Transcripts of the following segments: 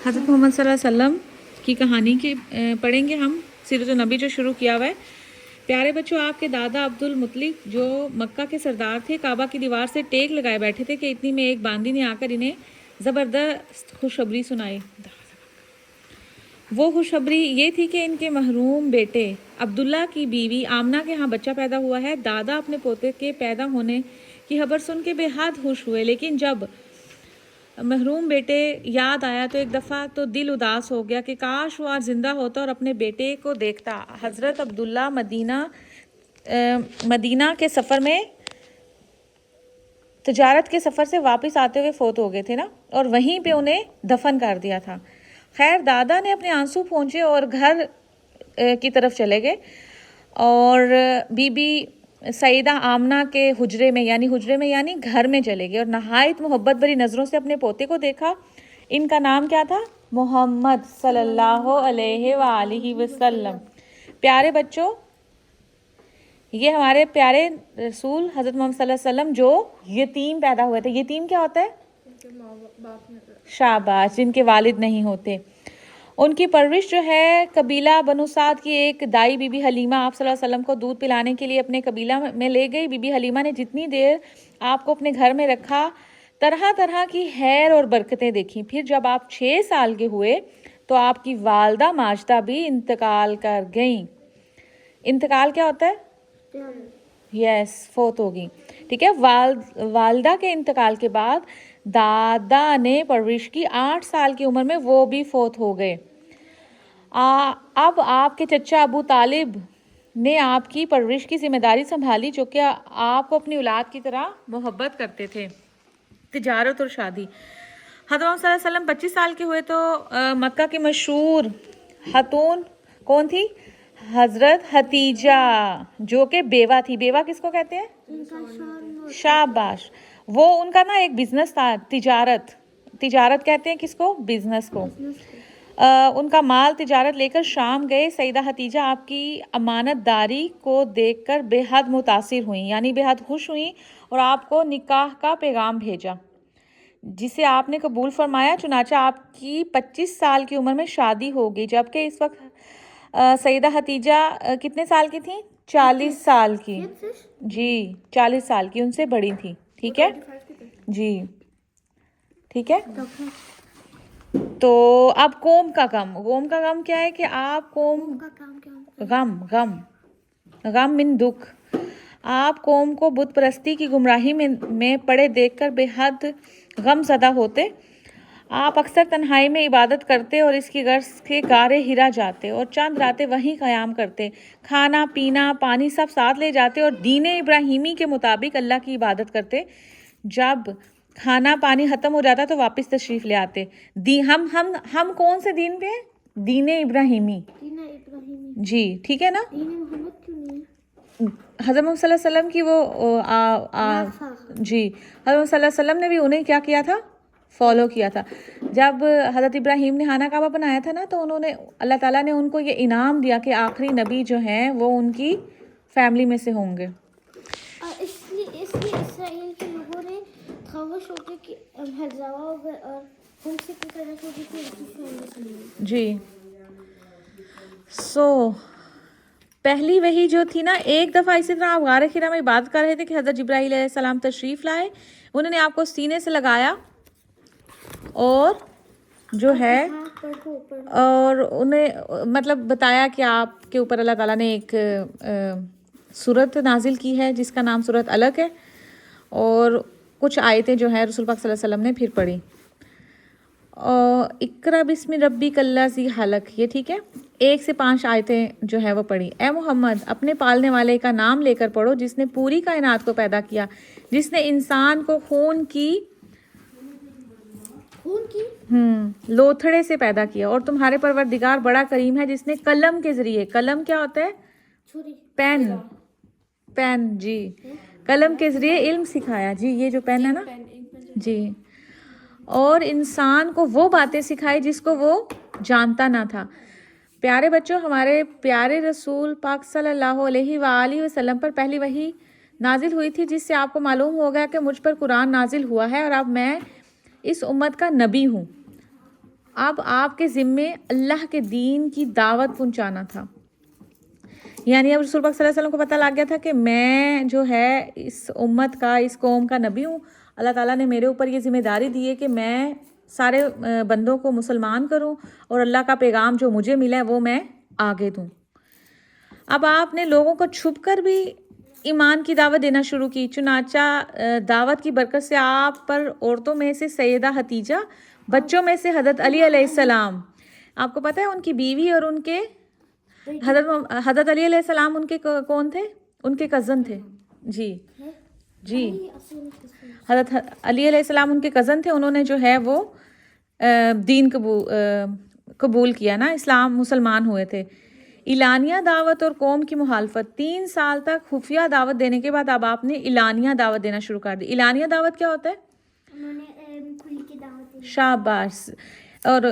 حضرت محمد صلی اللہ علیہ وسلم کی کہانی کی پڑھیں گے ہم، سیرت النبی جو شروع کیا ہوا ہے۔ پیارے بچوں، آپ کے دادا عبد المطلب جو مکہ کے سردار تھے، کعبہ کی دیوار سے ٹیک لگائے بیٹھے تھے کہ اتنی میں ایک باندی نے آ کر انہیں زبردست خوشخبری سنائی۔ وہ خوشخبری یہ تھی کہ ان کے محروم بیٹے عبداللہ کی بیوی آمنہ کے ہاں بچہ پیدا ہوا ہے۔ دادا اپنے پوتے کے پیدا ہونے کی خبر سن کے بے حد خوش ہوئے، لیکن جب محروم بیٹے یاد آیا تو ایک دفعہ تو دل اداس ہو گیا کہ کاش وہ آج زندہ ہوتا اور اپنے بیٹے کو دیکھتا۔ حضرت عبداللہ مدینہ کے سفر میں تجارت کے سفر سے واپس آتے ہوئے فوت ہو گئے تھے نا، اور وہیں پہ انہیں دفن کر دیا تھا۔ خیر، دادا نے اپنے آنسو پونچھے اور گھر کی طرف چلے گئے اور بی بی سیدہ آمنہ کے حجرے میں یعنی گھر میں چلے گئے اور نہایت محبت بھری نظروں سے اپنے پوتے کو دیکھا۔ ان کا نام کیا تھا؟ محمد صلی اللہ علیہ وآلہ وسلم۔ پیارے بچوں، یہ ہمارے پیارے رسول حضرت محمد صلی اللہ علیہ وسلم جو یتیم پیدا ہوئے تھے۔ یتیم کیا ہوتا ہے؟ شاباش، جن کے والد نہیں ہوتے۔ ان کی پرورش جو ہے قبیلہ بنو سعد کی ایک دائی بی بی حلیمہ آپ صلی اللہ علیہ وسلم کو دودھ پلانے کے لیے اپنے قبیلہ میں لے گئی۔ بی بی حلیمہ نے جتنی دیر آپ کو اپنے گھر میں رکھا، طرح طرح کی خیر اور برکتیں دیکھیں۔ پھر جب آپ 6 سال کے ہوئے تو آپ کی والدہ ماجدہ بھی انتقال کر گئیں۔ انتقال کیا ہوتا ہے؟ یس، فوت ہو گئی، ٹھیک ہے۔ والدہ کے انتقال کے بعد دادا نے پرورش کی۔ 8 سال کی عمر میں وہ بھی فوت ہو گئے۔ اب آپ کے چچا ابو طالب نے آپ کی پرورش کی ذمہ داری سنبھالی، جو کہ آپ کو اپنی اولاد کی طرح محبت کرتے تھے۔ تجارت اور شادی۔ حضرت محمد صلی اللہ علیہ وسلم 25 سال کے ہوئے تو مکہ کی مشہور خاتون کون تھی؟ حضرت خدیجہ، جو کہ بیوہ تھی۔ بیوہ کس کو کہتے ہیں؟ شاباش۔ وہ ان کا نا ایک بزنس تھا، تجارت کہتے ہیں کس کو؟ بزنس کو۔ ان کا مال تجارت لے کر شام گئے۔ سیدہ خدیجہ آپ کی امانت داری کو دیکھ کر بے حد متاثر ہوئیں، یعنی بے حد خوش ہوئیں، اور آپ کو نکاح کا پیغام بھیجا جسے آپ نے قبول فرمایا۔ چنانچہ آپ کی 25 سال کی عمر میں شادی ہو گئی، جبکہ اس وقت سیدہ خدیجہ کتنے سال کی تھیں؟ 40 سال کی۔ جی، 40 سال کی، ان سے بڑی تھی، ٹھیک ہے جی، ٹھیک ہے۔ تو اب قوم کا غم کیا ہے کہ آپ غم من دکھ، آپ قوم کو بت پرستی کی گمراہی میں پڑے دیکھ کر بے حد غم زدہ ہوتے۔ آپ اکثر تنہائی میں عبادت کرتے اور اس کی غرض کے غارِ ہرا جاتے اور چند راتیں وہیں قیام کرتے۔ کھانا پینا پانی سب ساتھ لے جاتے اور دین ابراہیمی کے مطابق اللہ کی عبادت کرتے۔ جب کھانا پانی ختم ہو جاتا تو واپس تشریف لے آتے۔ ہم کون سے دین پہ ہیں؟ دین ابراہیمی، جی، ٹھیک ہے نا۔ حضرت محمد صلی اللہ علیہ وسلم کی وہ جی، حضرت محمد صلی اللہ علیہ وسلم نے بھی انہیں کیا کیا تھا؟ فالو کیا تھا۔ جب حضرت ابراہیم نے خانہ کعبہ بنایا تھا نا، تو اللہ تعالیٰ نے ان کو یہ انعام دیا کہ آخری نبی جو ہیں وہ ان کی فیملی میں سے ہوں گے۔ اس لیے اسرائیل کے لوگوں نے خاموش ہو کے کہ اور ہم سے کی طرف ہوگی کہ ان کی فیملی جی، پہلی وحی جو تھی نا، ایک دفعہ اسی طرح آپ غار حرا میں عبادت کر رہے تھے کہ حضرت جبرائیل علیہ السلام تشریف لائے۔ انہوں نے آپ کو سینے سے لگایا اور جو ہے اور انہیں مطلب بتایا کہ آپ کے اوپر اللہ تعالیٰ نے ایک سورت نازل کی ہے جس کا نام سورت الق ہے، اور کچھ آیتیں جو ہیں رسول پاک صلی اللہ علیہ وسلم نے پھر پڑھی۔ اقرا بسم ربک الذی خلق، یہ ٹھیک ہے، 1 سے 5 آیتیں جو ہے وہ پڑھی۔ اے محمد، اپنے پالنے والے کا نام لے کر پڑھو جس نے پوری کائنات کو پیدا کیا، جس نے انسان کو خون کی لوتھڑے سے پیدا کیا، اور تمہارے پروردگار بڑا کریم ہے جس نے قلم کے ذریعے، قلم کیا ہوتا ہے؟ پین، جی، قلم کے ذریعے علم سکھایا، جی، یہ جو پین ہے نا، جی، اور انسان کو وہ باتیں سکھائی جس کو وہ جانتا نہ تھا۔ پیارے بچوں، ہمارے پیارے رسول پاک صلی اللہ علیہ وآلہ وسلم پر پہلی وحی نازل ہوئی تھی، جس سے آپ کو معلوم ہوگا کہ مجھ پر قرآن نازل ہوا ہے اور اب میں اس امت کا نبی ہوں۔ اب آپ کے ذمے اللہ کے دین کی دعوت پہنچانا تھا. یعنی اب رسول پاک صلی اللہ علیہ وسلم کو پتہ لگ گیا تھا کہ میں جو ہے اس امت کا، اس قوم کا نبی ہوں. اللہ تعالیٰ نے میرے اوپر یہ ذمہ داری دی ہے کہ میں سارے بندوں کو مسلمان کروں اور اللہ کا پیغام جو مجھے ملا ہے وہ میں آگے دوں. اب آپ نے لوگوں کو چھپ کر بھی ایمان کی دعوت دینا شروع کی. چنانچہ دعوت کی برکت سے آپ پر عورتوں میں سے سیدہ حتیجہ، بچوں میں سے حضرت علی علیہ السلام، آپ کو پتہ ہے ان کی بیوی اور ان کے حضرت علی علیہ السلام ان کے کون تھے؟ ان کے کزن تھے. جی حضرت علی علیہ السلام ان کے کزن تھے. انہوں نے جو ہے وہ دین قبول کیا نا، اسلام مسلمان ہوئے تھے. اعلانیہ دعوت اور قوم کی مخالفت. 3 سال تک خفیہ دعوت دینے کے بعد اب آپ نے اعلانیہ دعوت دینا شروع کر دی. اعلانیہ دعوت کیا ہوتا ہے؟ انہوں نے کھل کے دعوت دی. شاباش. اور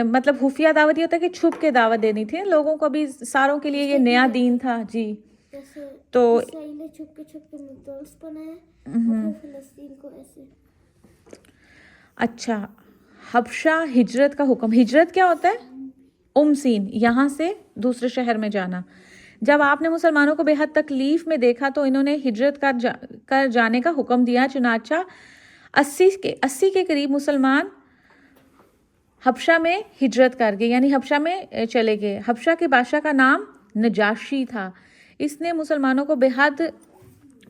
مطلب خفیہ دعوت یہ ہوتا ہے کہ چھپ کے دعوت دینی تھی لوگوں کو. ابھی ساروں کے لیے یہ نیا دین تھا. جی تو اسرائیل نے چھپ کے مقدس بنایا اور فلسطین کو ایسے. اچھا، حبشہ ہجرت کا حکم. ہجرت کیا ہوتا ہے؟ سین، یہاں سے دوسرے شہر میں جانا. جب آپ نے مسلمانوں کو بے حد تکلیف میں دیکھا تو انہوں نے ہجرت کر جانے کا حکم دیا. چنانچہ 80 کے قریب مسلمان حبشہ میں ہجرت کر گئے، یعنی حبشہ میں چلے گئے. حبشہ کے بادشاہ کا نام نجاشی تھا. اس نے مسلمانوں کو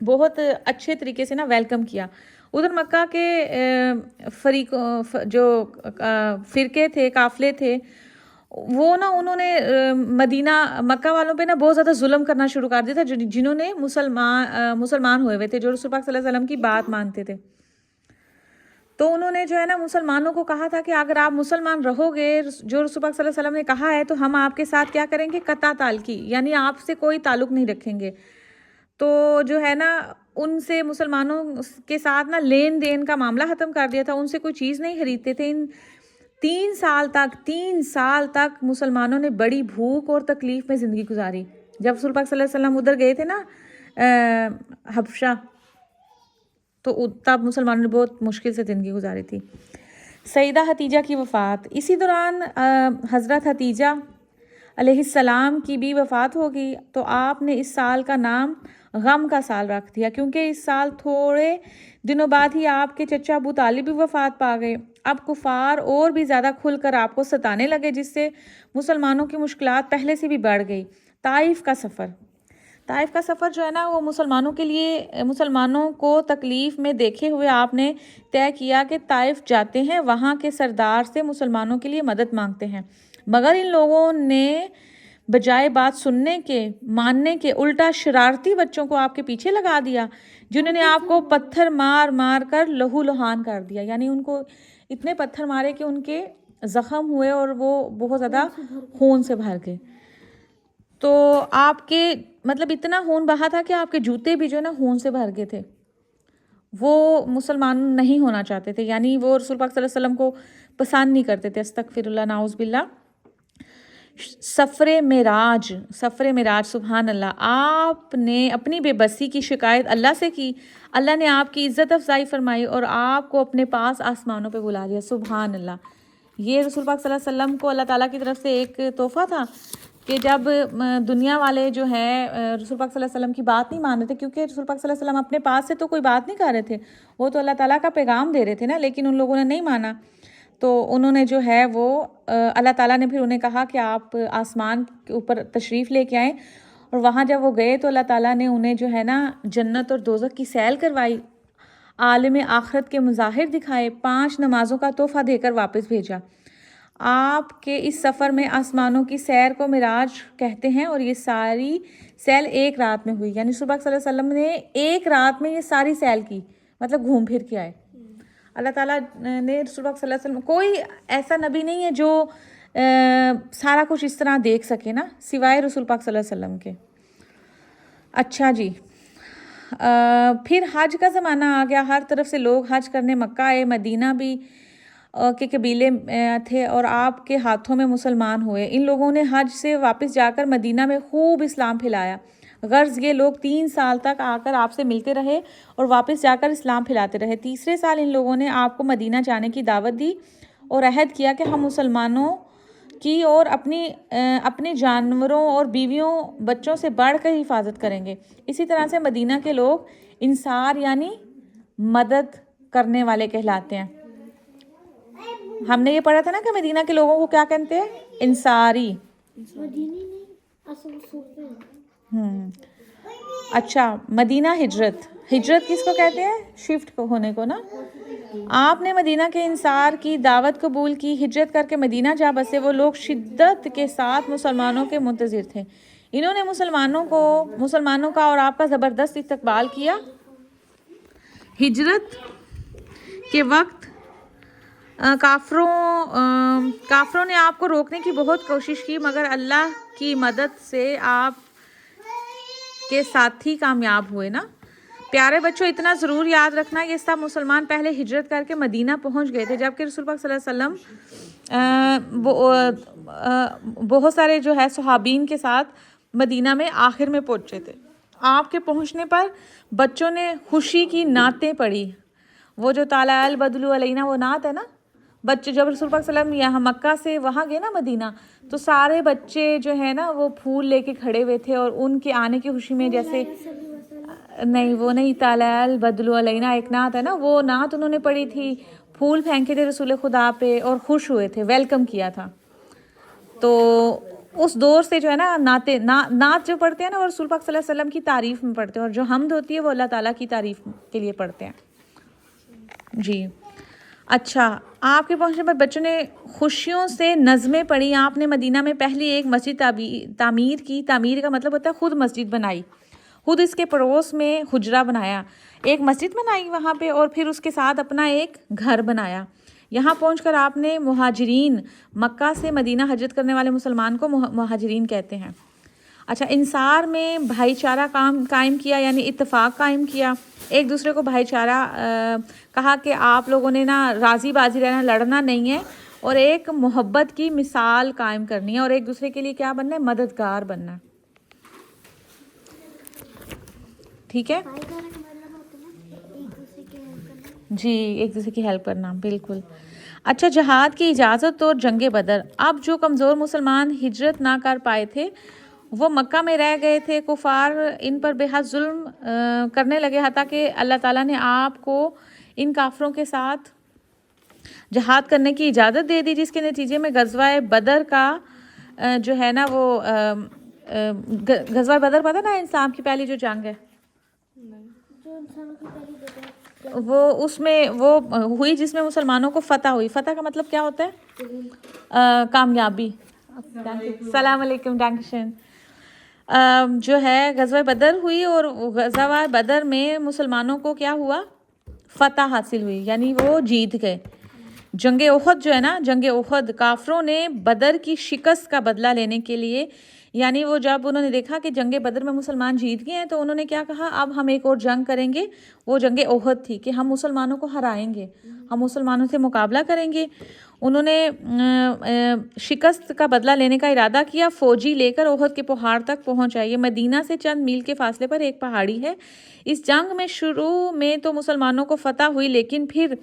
بہت اچھے طریقے سے نا ویلکم کیا. ادھر مکہ کے جو فرقے تھے، قافلے تھے، وہ نا انہوں نے مکہ والوں پہ نا بہت زیادہ ظلم کرنا شروع کر دیا تھا، جنہوں نے مسلمان ہوئے ہوئے تھے، جو رسول پاک صلی اللہ علیہ وسلم کی بات مانتے تھے. تو انہوں نے جو ہے نا مسلمانوں کو کہا تھا کہ اگر آپ مسلمان رہو گے، جو رسول پاک صلی اللہ علیہ وسلم نے کہا ہے، تو ہم آپ کے ساتھ کیا کریں گے؟ قطع تعلقی، یعنی آپ سے کوئی تعلق نہیں رکھیں گے. تو جو ہے نا ان سے مسلمانوں کے ساتھ نا لین دین کا معاملہ ختم کر دیا تھا. ان سے کوئی چیز نہیں خریدتے تھے. ان 3 سال تک مسلمانوں نے بڑی بھوک اور تکلیف میں زندگی گزاری. جب رسول پاک صلی اللہ علیہ وسلم ادھر گئے تھے نا حبشہ، تو تب مسلمانوں نے بہت مشکل سے زندگی گزاری تھی. سیدہ حتیجہ کی وفات. اسی دوران حضرت حتیجہ علیہ السلام کی بھی وفات ہو گئی. تو آپ نے اس سال کا نام غم کا سال رکھ دیا، کیونکہ اس سال تھوڑے دنوں بعد ہی آپ کے چچا ابو طالب بھی وفات پا گئے. اب کفار اور بھی زیادہ کھل کر آپ کو ستانے لگے، جس سے مسلمانوں کی مشکلات پہلے سے بھی بڑھ گئی. طائف کا سفر جو ہے نا وہ مسلمانوں کو تکلیف میں دیکھے ہوئے آپ نے طے کیا کہ طائف جاتے ہیں، وہاں کے سردار سے مسلمانوں کے لیے مدد مانگتے ہیں. مگر ان لوگوں نے بجائے بات سننے کے، ماننے کے، الٹا شرارتی بچوں کو آپ کے پیچھے لگا دیا، جنہوں نے آپ کو پتھر مار کر لہو لہان کر دیا. یعنی ان کو اتنے پتھر مارے کہ ان کے زخم ہوئے اور وہ بہت زیادہ خون سے بھر گئے. تو آپ کے مطلب اتنا خون بہا تھا کہ آپ کے جوتے بھی جو ہے نا خون سے بھر گئے تھے. وہ مسلمان نہیں ہونا چاہتے تھے، یعنی وہ رسول پاک صلی اللہ علیہ وسلم کو پسند نہیں کرتے تھے. استغفر اللہ، نعوذ باللہ. سفر معراج. سبحان اللہ. آپ نے اپنی بے بسی کی شکایت اللہ سے کی. اللہ نے آپ کی عزت افزائی فرمائی اور آپ کو اپنے پاس آسمانوں پہ بلا لیا. سبحان اللہ. یہ رسول پاک صلی اللہ علیہ وسلم کو اللہ تعالیٰ کی طرف سے ایک تحفہ تھا کہ جب دنیا والے جو ہے رسول پاک صلی اللہ علیہ وسلم کی بات نہیں مان رہے تھے، کیونکہ رسول پاک صلی اللہ علیہ وسلم اپنے پاس سے تو کوئی بات نہیں کر رہے تھے، وہ تو اللہ تعالیٰ کا پیغام دے رہے تھے نا، لیکن ان لوگوں نے نہیں مانا. تو انہوں نے جو ہے وہ اللہ تعالیٰ نے پھر انہیں کہا کہ آپ آسمان کے اوپر تشریف لے کے آئیں. اور وہاں جب وہ گئے تو اللہ تعالیٰ نے انہیں جو ہے نا جنت اور دوزخ کی سیل کروائی، عالم آخرت کے مظاہر دکھائے، 5 نمازوں کا تحفہ دے کر واپس بھیجا. آپ کے اس سفر میں آسمانوں کی سیر کو معراج کہتے ہیں، اور یہ ساری سیل ایک رات میں ہوئی. یعنی رسول پاک صلی اللہ علیہ وسلم نے ایک رات میں یہ ساری سیل کی، مطلب گھوم پھر کے آئے. اللہ تعالیٰ نے رسول پاک صلی اللہ علیہ وسلم، کوئی ایسا نبی نہیں ہے جو سارا کچھ اس طرح دیکھ سکے نا، سوائے رسول پاک صلی اللہ علیہ وسلم کے. اچھا جی، پھر حج کا زمانہ آ گیا. ہر طرف سے لوگ حج کرنے مکہ آئے. مدینہ بھی کے قبیلے تھے اور آپ کے ہاتھوں میں مسلمان ہوئے. ان لوگوں نے حج سے واپس جا کر مدینہ میں خوب اسلام پھیلایا. غرض یہ لوگ 3 سال تک آ کر آپ سے ملتے رہے اور واپس جا کر اسلام پھیلاتے رہے. تیسرے سال ان لوگوں نے آپ کو مدینہ جانے کی دعوت دی اور عہد کیا کہ ہم مسلمانوں کی اور اپنے جانوروں اور بیویوں بچوں سے بڑھ کر حفاظت کریں گے. اسی طرح سے مدینہ کے لوگ انصار یعنی مدد کرنے والے کہلاتے ہیں. ہم نے یہ پڑھا تھا نا کہ مدینہ کے لوگوں کو کیا کہتے ہیں؟ انصاری. مدینی نہیں اصل صوفے. اچھا مدینہ ہجرت کس کو کہتے ہیں؟ شفٹ ہونے کو نا. آپ نے مدینہ کے انصار کی دعوت قبول کی، ہجرت کر کے مدینہ جا بسے. وہ لوگ شدت کے ساتھ مسلمانوں کے منتظر تھے. انہوں نے مسلمانوں کا اور آپ کا زبردست استقبال کیا. ہجرت کے وقت کافروں نے آپ کو روکنے کی بہت کوشش کی، مگر اللہ کی مدد سے آپ کے ساتھی کامیاب ہوئے نا. پیارے بچوں اتنا ضرور یاد رکھنا یہ سب مسلمان پہلے ہجرت کر کے مدینہ پہنچ گئے تھے، جبکہ رسول پاک صلی اللہ علیہ وسلم بہت سارے جو ہے صحابین کے ساتھ مدینہ میں آخر میں پہنچے تھے. آپ کے پہنچنے پر بچوں نے خوشی کی نعتیں پڑھی. وہ جو طلع البدر علینا وہ نعت ہے نا. بچے جب رسول پاک صلی اللہ علیہ وسلم یہاں مکہ سے وہاں گئے نا مدینہ، تو سارے بچے جو ہے نا وہ پھول لے کے کھڑے ہوئے تھے اور ان کے آنے کی خوشی میں جیسے نہیں وہ نہیں طلع البدر علینا ایک نعت ہے نا، وہ نعت انہوں نے پڑھی تھی، پھول پھینکے تھے رسول خدا پہ اور خوش ہوئے تھے، ویلکم کیا تھا. تو اس دور سے جو ہے نا نعت جو پڑھتے ہیں نا وہ رسول پاک صلی اللہ علیہ وسلم کی تعریف میں پڑھتے ہیں، اور جو حمد ہوتی ہے وہ اللہ تعالیٰ کی تعریف کے لیے پڑھتے ہیں. جی اچھا، آپ کے پہنچنے پر بچوں نے خوشیوں سے نظمیں پڑھی. آپ نے مدینہ میں پہلی ایک مسجد تعمیر کی. تعمیر کا مطلب ہوتا ہے خود مسجد بنائی، خود اس کے پڑوس میں حجرہ بنایا، ایک مسجد بنائی وہاں پہ، اور پھر اس کے ساتھ اپنا ایک گھر بنایا. یہاں پہنچ کر آپ نے مہاجرین، مکہ سے مدینہ ہجرت کرنے والے مسلمان کو مہاجرین کہتے ہیں. اچھا، انصار میں بھائی چارہ قائم کیا، یعنی اتفاق قائم کیا، ایک دوسرے کو بھائی چارہ کہا کہ آپ لوگوں نے نا راضی بازی رہنا، لڑنا نہیں ہے، اور ایک محبت کی مثال قائم کرنی ہے، اور ایک دوسرے کے لیے کیا بننا ہے؟ مددگار بننا ہے. ٹھیک ہے جی، ایک دوسرے کی ہیلپ کرنا، بالکل. اچھا، جہاد کی اجازت اور جنگ بدر. اب جو کمزور مسلمان ہجرت نہ کر پائے تھے وہ مکہ میں رہ گئے تھے. کفار ان پر بے حد ظلم کرنے لگے، حتیٰ کہ اللہ تعالیٰ نے آپ کو ان کافروں کے ساتھ جہاد کرنے کی اجازت دے دی، جس کے نتیجے میں غزوہ بدر کا جو ہے نا وہ غزوہ بدر پتہ نا اسلام کی پہلی جو جنگ ہے وہ اس میں وہ ہوئی جس میں مسلمانوں کو فتح ہوئی. فتح کا مطلب کیا ہوتا ہے؟ کامیابی. السلام علیکم. ڈانکشن. جو ہے غزوہ بدر ہوئی، اور غزوہ بدر میں مسلمانوں کو کیا ہوا؟ فتح حاصل ہوئی، یعنی وہ جیت گئے. جنگ احد جو ہے نا، جنگ احد، کافروں نے بدر کی شکست کا بدلہ لینے کے لیے، یعنی وہ جب انہوں نے دیکھا کہ جنگ بدر میں مسلمان جیت گئے ہیں تو انہوں نے کیا کہا؟ اب ہم ایک اور جنگ کریں گے. وہ جنگ احد تھی کہ ہم مسلمانوں کو ہرائیں گے، ہم مسلمانوں سے مقابلہ کریں گے. انہوں نے شکست کا بدلہ لینے کا ارادہ کیا. فوجی لے کر احد کے پہاڑ تک پہنچ آئے. یہ مدینہ سے چند میل کے فاصلے پر ایک پہاڑی ہے. اس جنگ میں شروع میں تو مسلمانوں کو فتح ہوئی، لیکن پھر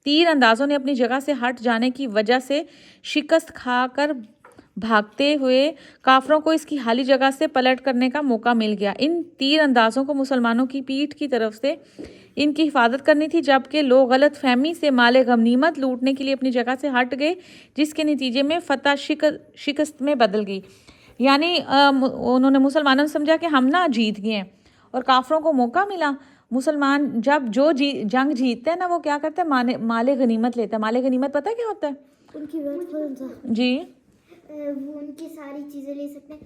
تیر اندازوں نے اپنی جگہ سے ہٹ جانے کی وجہ سے شکست کھا کر بھاگتے ہوئے کافروں کو اس کی خالی جگہ سے پلٹ کرنے کا موقع مل گیا. ان تیر اندازوں کو مسلمانوں کی پیٹھ کی طرف سے ان کی حفاظت کرنی تھی، جبکہ لوگ غلط فہمی سے مال غنیمت لوٹنے کے لیے اپنی جگہ سے ہٹ گئے، جس کے نتیجے میں فتح شکست میں بدل گئی. یعنی انہوں نے مسلمانوں نے سمجھا کہ ہم نہ جیت گئے ہیں، اور کافروں کو موقع ملا. مسلمان جب جو جنگ جیتتے ہیں نا وہ کیا کرتے ہیں؟ مال غنیمت لیتا ہے. مال غنیمت پتہ کیا ہوتا ہے؟ ان کی جی وہ ان کی ساری چیزیں لے سکتے ہیں،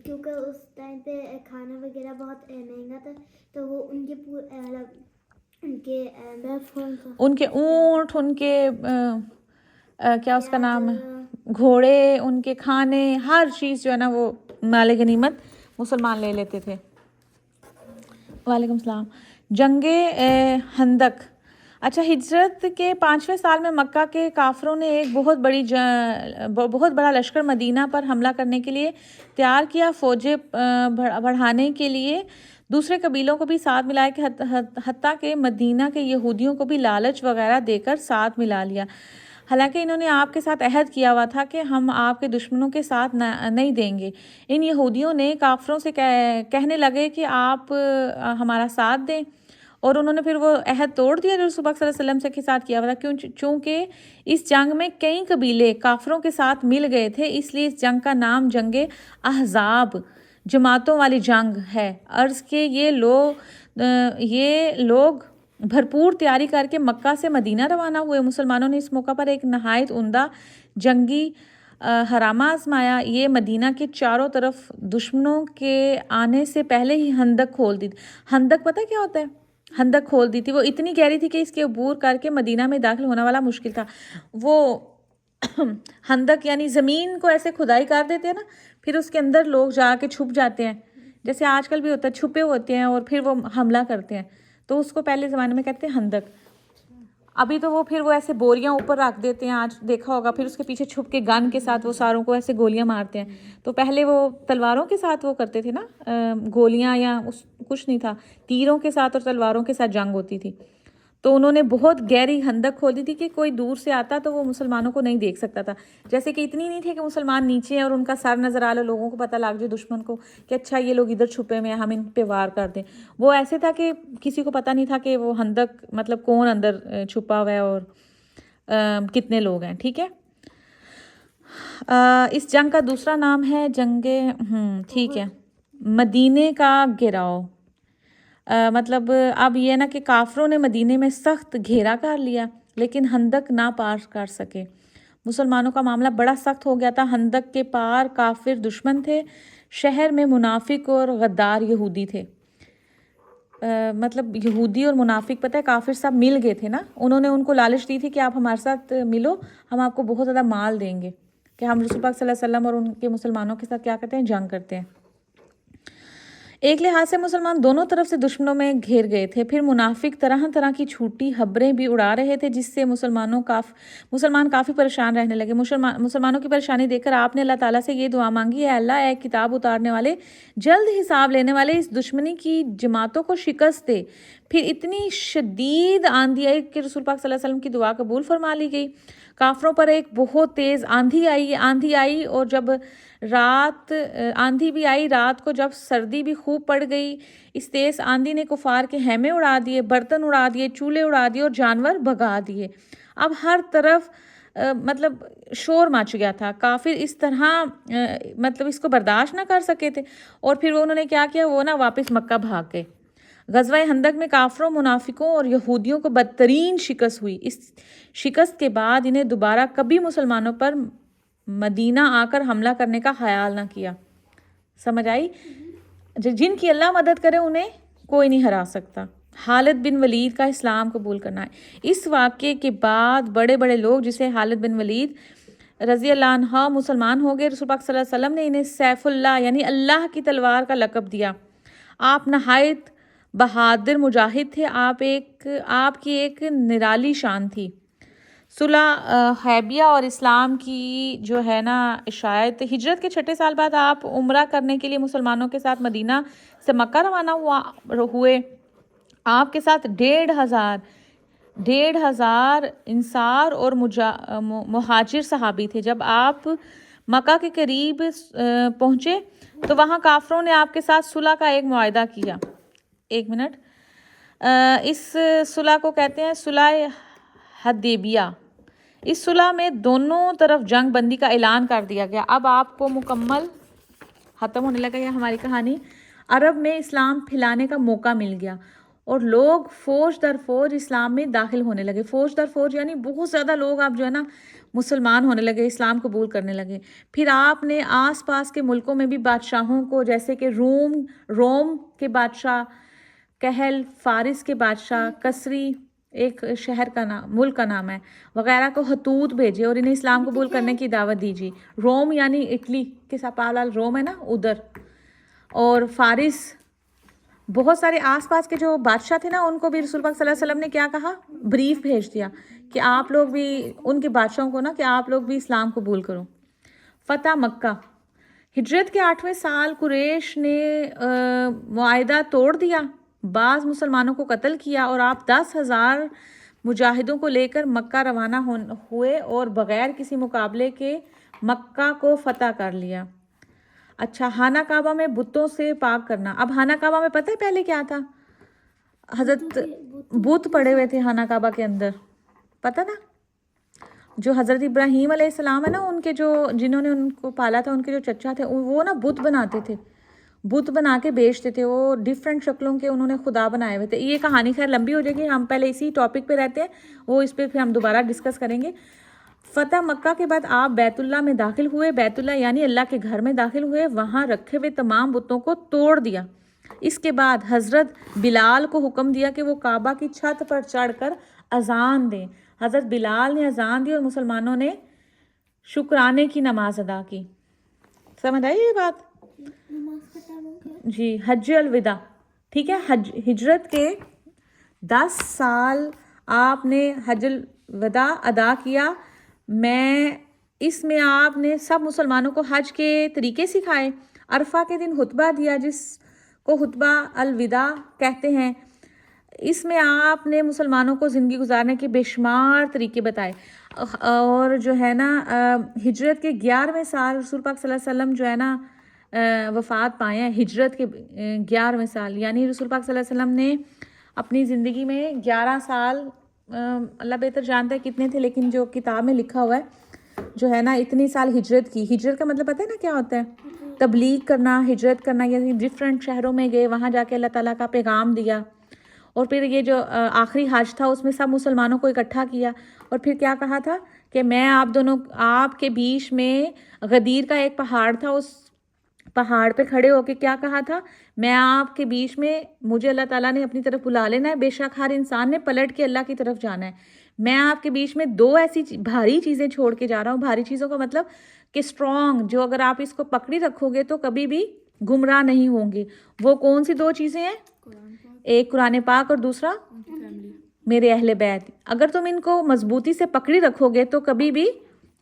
کیونکہ اس ٹائم پہ کھانا وغیرہ بہت مہنگا تھا، تو وہ ان کے اونٹ، ان کے کیا اس کا نام ہے، گھوڑے، ان کے کھانے، ہر چیز جو ہے نا وہ مال غنیمت مسلمان لے لیتے تھے. وعلیکم السلام. جنگ خندق. اچھا، ہجرت کے 5ویں سال میں مکہ کے کافروں نے ایک بہت بڑا لشکر مدینہ پر حملہ کرنے کے لیے تیار کیا. فوجیں بڑھانے کے لیے دوسرے قبیلوں کو بھی ساتھ ملایا، کہ حتیٰ کہ مدینہ کے یہودیوں کو بھی لالچ وغیرہ دے کر ساتھ ملا لیا. حالانکہ انہوں نے آپ کے ساتھ عہد کیا ہوا تھا کہ ہم آپ کے دشمنوں کے ساتھ نہیں دیں گے۔ ان یہودیوں نے کافروں سے کہنے لگے کہ آپ ہمارا ساتھ دیں، اور انہوں نے پھر وہ عہد توڑ دیا جو رسول پاک صلی اللہ علیہ وسلم کے ساتھ کیا ہوا تھا، چونکہ اس جنگ میں کئی قبیلے کافروں کے ساتھ مل گئے تھے، اس لیے اس جنگ کا نام جنگ احزاب، جماعتوں والی جنگ ہے۔ عرض کہ یہ لوگ بھرپور تیاری کر کے مکہ سے مدینہ روانہ ہوئے۔ مسلمانوں نے اس موقع پر ایک نہایت عمدہ جنگی ہرامہ آزمایا۔ یہ مدینہ کے چاروں طرف دشمنوں کے آنے سے پہلے ہی خندق کھول دی تھی۔ خندق پتہ کیا ہوتا ہے؟ خندق کھول دی تھی، وہ اتنی گہری تھی کہ اس کے عبور کر کے مدینہ میں داخل ہونا والا مشکل تھا۔ وہ خندق یعنی زمین کو ایسے کھدائی کر دیتے ہیں نا، پھر اس کے اندر لوگ جا کے چھپ جاتے ہیں، جیسے آج کل بھی ہوتا ہے، چھپے ہوتے ہیں اور پھر وہ حملہ کرتے ہیں، تو اس کو پہلے زمانے میں کہتے ہیں خندق۔ ابھی تو وہ ایسے بوریاں اوپر رکھ دیتے ہیں، آج دیکھا ہوگا، پھر اس کے پیچھے چھپ کے گن کے ساتھ وہ ساروں کو ایسے گولیاں مارتے ہیں۔ تو پہلے وہ تلواروں کے ساتھ وہ کرتے تھے نا، گولیاں یا کچھ نہیں تھا، تیروں کے ساتھ اور تلواروں کے ساتھ جنگ ہوتی تھی۔ تو انہوں نے بہت گہری خندق کھودی تھی کہ کوئی دور سے آتا تو وہ مسلمانوں کو نہیں دیکھ سکتا تھا۔ جیسے کہ اتنی نہیں تھی کہ مسلمان نیچے ہیں اور ان کا سر نظر آ لو، لوگوں کو پتہ لگ جائے دشمن کو کہ اچھا یہ لوگ ادھر چھپے ہوئے ہیں، ہم ان پہ وار کر دیں۔ وہ ایسے تھا کہ کسی کو پتہ نہیں تھا کہ وہ خندق مطلب کون اندر چھپا ہوا ہے اور کتنے لوگ ہیں، ٹھیک ہے۔ اس جنگ کا دوسرا نام ہے جنگ ٹھیک ہے مدینے کا گھیراؤ۔ مطلب اب یہ نا کہ کافروں نے مدینے میں سخت گھیرا کر لیا لیکن خندق نہ پار کر سکے۔ مسلمانوں کا معاملہ بڑا سخت ہو گیا تھا۔ خندق کے پار کافر دشمن تھے، شہر میں منافق اور غدار یہودی تھے۔ مطلب یہودی اور منافق پتہ ہے کافر سب مل گئے تھے نا، انہوں نے ان کو لالچ دی تھی کہ آپ ہمارے ساتھ ملو، ہم آپ کو بہت زیادہ مال دیں گے، کہ ہم رسول پاک صلی اللہ علیہ وسلم اور ان کے مسلمانوں کے ساتھ کیا کرتے ہیں، جنگ کرتے ہیں۔ ایک لحاظ سے مسلمان دونوں طرف سے دشمنوں میں گھیر گئے تھے، پھر منافق طرح طرح کی جھوٹی خبریں بھی اڑا رہے تھے جس سے مسلمان کافی پریشان رہنے لگے۔ مسلمانوں کی پریشانی دیکھ کر آپ نے اللہ تعالیٰ سے یہ دعا مانگی، اے اللہ، اے کتاب اتارنے والے، جلد حساب لینے والے، اس دشمنی کی جماعتوں کو شکست دے۔ پھر اتنی شدید آندھی آئی کہ رسول پاک صلی اللہ علیہ وسلم کی دعا قبول فرما لی گئی۔ کافروں پر ایک بہت تیز آندھی آئی اور جب آندھی بھی آئی، رات کو جب سردی بھی خوب پڑ گئی۔ اس تیز آندھی نے کفار کے خیمے اڑا دیے، برتن اڑا دیے، چولہے اڑا دیے اور جانور بھگا دیے۔ اب ہر طرف مطلب شور مچ گیا تھا۔ کافر اس طرح مطلب اس کو برداشت نہ کر سکے تھے، اور پھر انہوں نے کیا کیا، وہ نا واپس مکہ بھاگ گئے۔ غزوہ خندق میں کافروں، منافقوں اور یہودیوں کو بدترین شکست ہوئی۔ اس شکست کے بعد انہیں دوبارہ کبھی مسلمانوں پر مدینہ آ کر حملہ کرنے کا خیال نہ کیا۔ سمجھ آئی؟ جن کی اللہ مدد کرے انہیں کوئی نہیں ہرا سکتا۔ خالد بن ولید کا اسلام قبول کرنا ہے۔ اس واقعے کے بعد بڑے بڑے لوگ جسے خالد بن ولید رضی اللہ عنہ مسلمان ہو گئے۔ رسول پاک صلی اللہ علیہ وسلم نے انہیں سیف اللہ یعنی اللہ کی تلوار کا لقب دیا۔ آپ نہایت بہادر مجاہد تھے، آپ کی ایک نرالی شان تھی۔ صلح حدیبیہ اور اسلام کی جو ہے نا اشاعت، ہجرت کے 6 سال بعد آپ عمرہ کرنے کے لیے مسلمانوں کے ساتھ مدینہ سے مکہ روانہ ہوئے۔ آپ کے ساتھ 1,500 انصار اور مہاجر صحابی تھے۔ جب آپ مکہ کے قریب پہنچے تو وہاں کافروں نے آپ کے ساتھ صلح کا ایک معاہدہ کیا۔ ایک منٹ، اس صلح کو کہتے ہیں صلح حدیبیہ۔ اس صلح میں دونوں طرف جنگ بندی کا اعلان کر دیا گیا۔ اب آپ کو مکمل ختم ہونے لگا یہ ہماری کہانی۔ عرب میں اسلام پھیلانے کا موقع مل گیا اور لوگ فوج در فوج اسلام میں داخل ہونے لگے۔ فوج در فوج یعنی بہت زیادہ لوگ اب جو ہے نا مسلمان ہونے لگے، اسلام قبول کرنے لگے۔ پھر آپ نے آس پاس کے ملکوں میں بھی بادشاہوں کو، جیسے کہ روم کے بادشاہ کہل، فارس کے بادشاہ کسری، ایک شہر کا نام، ملک کا نام ہے، وغیرہ کو خطوط بھیجے اور انہیں اسلام قبول کرنے کی دعوت دیجیے۔ روم یعنی اٹلی کے ساتھ روم ہے نا ادھر، اور فارس، بہت سارے آس پاس کے جو بادشاہ تھے نا ان کو بھی رسول پاک صلی اللہ علیہ وسلم نے کیا کہا، بریف بھیج دیا کہ آپ لوگ بھی، ان کے بادشاہوں کو نا، کہ آپ لوگ بھی اسلام قبول کرو۔ فتح مکہ۔ ہجرت کے 8ویں سال قریش نے معاہدہ توڑ دیا، بعض مسلمانوں کو قتل کیا اور آپ 10,000 مجاہدوں کو لے کر مکہ روانہ ہوئے اور بغیر کسی مقابلے کے مکہ کو فتح کر لیا۔ اچھا، خانہ کعبہ میں بتوں سے پاک کرنا۔ اب خانہ کعبہ میں پتہ ہے پہلے کیا تھا؟ حضرت بت پڑے ہوئے تھے خانہ کعبہ کے اندر، پتہ نا؟ جو حضرت ابراہیم علیہ السلام ہے نا، ان کے جنہوں نے ان کو پالا تھا، ان کے جو چچا تھے، وہ نا بت بناتے تھے، بت بنا کے بیچتے تھے، وہ ڈیفرنٹ شکلوں کے انہوں نے خدا بنائے ہوئے تھے۔ یہ کہانی خیر لمبی ہو جائے گی، ہم پہلے اسی ٹاپک پہ رہتے ہیں، وہ اس پہ پھر ہم دوبارہ ڈسکس کریں گے۔ فتح مکہ کے بعد آپ بیت اللہ میں داخل ہوئے، بیت اللہ یعنی اللہ کے گھر میں داخل ہوئے، وہاں رکھے ہوئے تمام بتوں کو توڑ دیا۔ اس کے بعد حضرت بلال کو حکم دیا کہ وہ کعبہ کی چھت پر چڑھ کر اذان دیں۔ حضرت بلال نے اذان دی اور مسلمانوں نے شکرانے کی نماز ادا کی۔ سمجھ آئی یہ بات؟ نماز کا ٹائم ہو گیا۔ جی، حج الوداع، ٹھیک ہے، ہجرت کے 10 سال آپ نے حج الوداع ادا کیا۔ اس میں آپ نے سب مسلمانوں کو حج کے طریقے سکھائے۔ عرفہ کے دن خطبہ دیا، جس کو خطبہ الوداع کہتے ہیں۔ اس میں آپ نے مسلمانوں کو زندگی گزارنے کے بے شمار طریقے بتائے۔ اور جو ہے نا ہجرت کے 11ویں سال رسول پاک صلی اللہ علیہ وسلم جو ہے نا وفات پائے ہیں، ہجرت کے 11ویں سال، یعنی رسول پاک صلی اللہ علیہ وسلم نے اپنی زندگی میں 11 سال، اللہ بہتر جانتا ہے کتنے تھے، لیکن جو کتاب میں لکھا ہوا ہے جو ہے نا اتنی سال ہجرت کی۔ ہجرت کا مطلب پتہ ہے نا کیا ہوتا ہے؟ تبلیغ کرنا، ہجرت کرنا، یعنی ڈفرینٹ شہروں میں گئے، وہاں جا کے اللہ تعالیٰ کا پیغام دیا۔ اور پھر یہ جو آخری حج تھا اس میں سب مسلمانوں کو اکٹھا کیا، اور پھر کیا کہا تھا کہ میں آپ کے بیچ میں غدیر کا ایک پہاڑ تھا، اس پہاڑ پہ کھڑے ہو کے کیا کہا تھا؟ میں آپ کے بیچ میں، مجھے اللہ تعالیٰ نے اپنی طرف بلا لینا ہے، بے شک ہر انسان نے پلٹ کے اللہ کی طرف جانا ہے۔ میں آپ کے بیچ میں 2 ایسی بھاری چیزیں چھوڑ کے جا رہا ہوں۔ بھاری چیزوں کا مطلب کہ اسٹرانگ، جو اگر آپ اس کو پکڑی رکھو گے تو کبھی بھی گمراہ نہیں ہوں گے۔ وہ کون سی 2 چیزیں ہیں؟ ایک قرآن پاک اور دوسرا میرے اہل بیت۔ اگر تم ان کو مضبوطی سے پکڑی رکھو گے تو کبھی بھی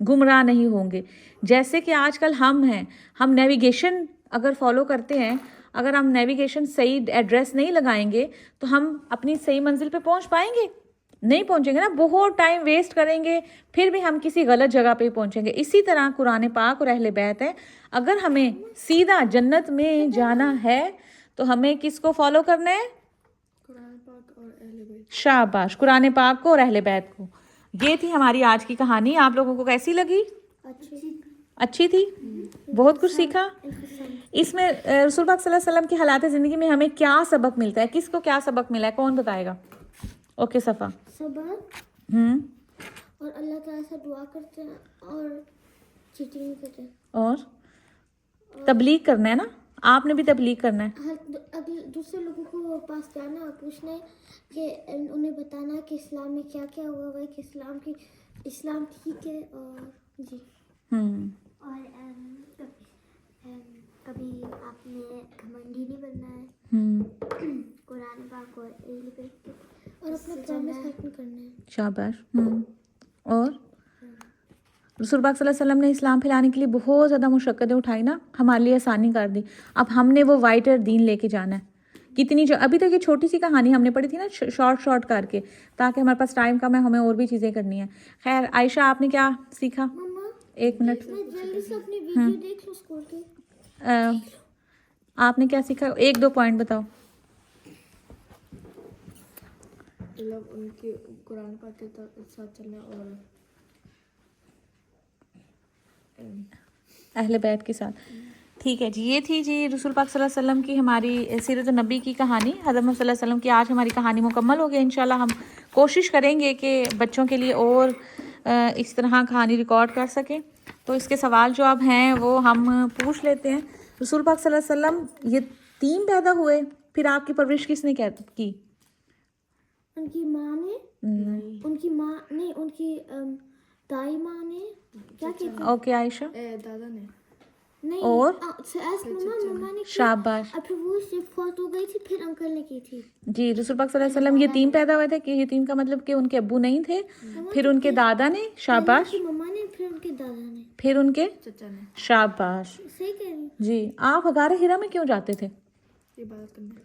گمراہ نہیں ہوں گے۔ جیسے کہ آج کل ہم نیویگیشن اگر فالو کرتے ہیں، اگر ہم نیویگیشن صحیح ایڈریس نہیں لگائیں گے تو ہم اپنی صحیح منزل پہ پہنچ پائیں گے؟ نہیں پہنچیں گے نا، بہت ٹائم ویسٹ کریں گے، پھر بھی ہم کسی غلط جگہ پہ پہنچیں گے۔ اسی طرح قرآن پاک اور اہل بیت ہے، اگر ہمیں سیدھا جنت میں جانا ہے تو ہمیں کس کو فالو کرنا ہے؟ قرآن پاک اور اہل بیت۔ شاباش، قرآن پاک کو اور اہل بیت کو۔ یہ تھی ہماری آج کی کہانی۔ آپ لوگوں کو کیسی لگی؟ اچھی تھی؟ بہت کچھ سیکھا؟ اس میں رسول پاک صلی اللہ علیہ وسلم کی حالات زندگی میں ہمیں کیا سبق ملتا ہے؟ کس کو کیا سبق ملا ہے؟ کون بتائے گا؟ اوکے صفا۔ سبق اور اللہ تعالیٰ سے دعا کرتے ہیں اور چیٹنگ نہیں کرتے، اور تبلیغ کرنا ہے نا، آپ نے بھی تبلیغ کرنا ہے۔ اگلے دوسرے لوگوں کو پاس جانا اور پوچھنا ہے کہ انہیں بتانا کہ اسلام میں کیا کیا ہوا ہے، کہ اسلام ٹھیک ہے، اور جی اور کبھی آپ نے گھمنڈی نہیں بننا ہے، قرآن پاک اور اہل بیت کے، اور اپنا پرامس ختم کرنا ہے۔ شاباش۔ اور رسول پاک صلی اللہ علیہ وسلم نے اسلام پھیلانے کے لیے بہت زیادہ مشقتیں اٹھائی نا، ہمارے لیے آسانی کر دی۔ اب ہم نے وہ وائٹر دین لے کے جانا ہے۔ کتنی ابھی تک یہ چھوٹی سی کہانی ہم نے پڑھی تھی نا، شارٹ کر کے، تاکہ ہمارے پاس ٹائم کم ہے، ہمیں اور بھی چیزیں کرنی ہیں۔ خیر عائشہ، آپ نے کیا سیکھا؟ مما 1 منٹ، میں جلدی سے اپنی ویڈیو دیکھ لوں اسکول کی۔ آپ نے کیا سیکھا؟ 1-2 پوائنٹ بتاؤ۔ مطلب ان کی قرآن پاک کے ساتھ چلنا اور اہل بیت کے ساتھ، ٹھیک ہے جی۔ یہ تھی جی رسول پاک صلی اللہ علیہ وسلم کی، ہماری سیرت النبی کی کہانی، حضرت محمد صلی اللہ علیہ وسلم کی۔ آج ہماری کہانی مکمل ہو گئی۔ انشاءاللہ ہم کوشش کریں گے کہ بچوں کے لیے اور اس طرح کہانی ریکارڈ کر سکیں۔ تو اس کے سوال جواب ہیں وہ ہم پوچھ لیتے ہیں۔ رسول پاک صلی اللہ علیہ وسلم یتیم پیدا ہوئے، پھر آپ کی پرورش کس نے کی؟ ان کی ماں نے، ان کی ماں نہیں، ان کی دائی ماں نے، کیا کہتے ہیں، اوکے عائشہ، دادا نے، نہیں، اور مما نے کی، شاباش اور پھر وہ صرف فوت ہو گئی تھی، پھر انکل نے کی تھی۔ جی۔ رسول پاک صلی اللہ علیہ وسلم یتیم پیدا ہوئے تھے، کہ یتیم کا مطلب کہ ان کے ابو نہیں تھے، پھر ان کے دادا نے، شاباش، ان کی مما نے، پھر ان کے دادا نے، پھر ان کے چچا نے، شاباش۔ صحیح کہہ رہی ہوں۔ جی۔ آپ غار ہرا میں کیوں جاتے تھے؟ عبادت کرنے۔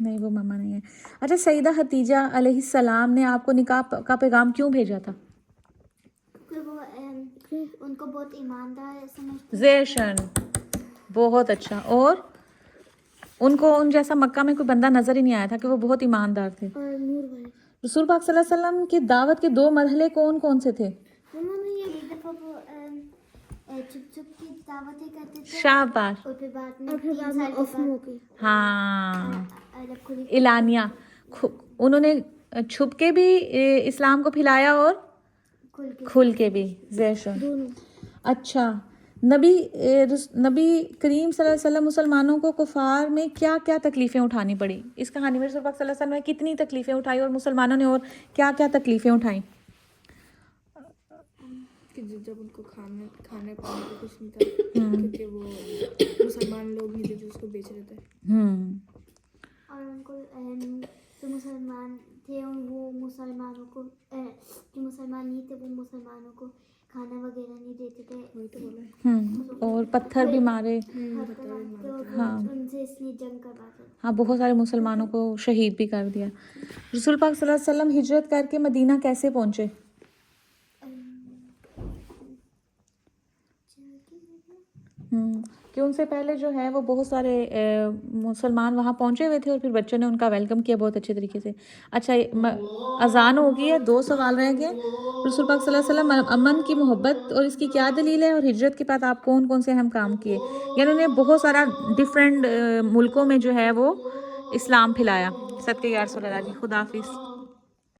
نہیں، وہ ماما نہیں ہے. اچھا، سیدہ خدیجہ علیہ السلام نے آپ کو نکاح کا پیغام کیوں بھیجا تھا؟ کہ وہ ان کو بہت ایماندار سمجھتے زیشن، بہت اچھا. اور ان کو ان جیسا مکہ میں کوئی بندہ نظر ہی نہیں آیا تھا کہ وہ بہت ایماندار تھے. اور نور والے. رسول پاک صلی اللہ علیہ وسلم کی دعوت کے 2 مرحلے کون کون سے تھے؟ مما میں یہ ایک دفعہ وہ چھپ چھپ کی دعوتیں کرتے تھے. شاباش. اور پھر بعد میں 3 سال کے بعد ہاں، الگ کھلی اعلانیہ. انہوں نے چھپ کے بھی اسلام کو پھیلایا اور کھل کے بھی. زیشن. دونوں. اچھا، نبی کریم صلی اللہ علیہ وسلم مسلمانوں کو کفار میں کیا کیا تکلیفیں اٹھانی پڑی؟ اس کہانی میں رسول پاک صلی اللہ علیہ وسلم نے کتنی تکلیفیں اٹھائی اور مسلمانوں نے اور کیا کیا تکلیفیں اٹھائیں؟ کہ جب ان کو کھانے پانے کو کچھ نہیں تھا، کیونکہ وہ مسلمان لوگ نہیں تھے جو اس کو بیچ رہے تھے. اور ان کو جو مسلمان تھے وہ مسلمانوں کو جو مسلمان نہیں تھے وہ مسلمانوں کو کھانا وغیرہ نہیں دیتے تھے. وہی تو بولا ہے. اور پتھر بھی مارے. ہاں، ان سے اس لیے جنگ کرواتے. ہاں، بہت سارے مسلمانوں کو شہید بھی کر دیا. رسول پاک صلی اللہ علیہ وسلم ہجرت کر کے مدینہ کیسے پہنچے؟ کہ ان سے پہلے جو ہے وہ بہت سارے مسلمان وہاں پہنچے ہوئے تھے اور پھر بچوں نے ان کا ویلکم کیا بہت اچھے طریقے سے. اچھا، اذان ہو گئی ہے، 2 سوال رہ گئے. رسول پاک صلی اللہ علیہ وسلم امن کی محبت اور اس کی کیا دلیل ہے؟ اور ہجرت کے بعد آپ کون کون سے اہم کام کیے؟ یعنی انہوں نے بہت سارا ڈفرینٹ ملکوں میں جو ہے وہ اسلام پھیلایا. صدقے یا رسول اللہ جی. خدا حافظ.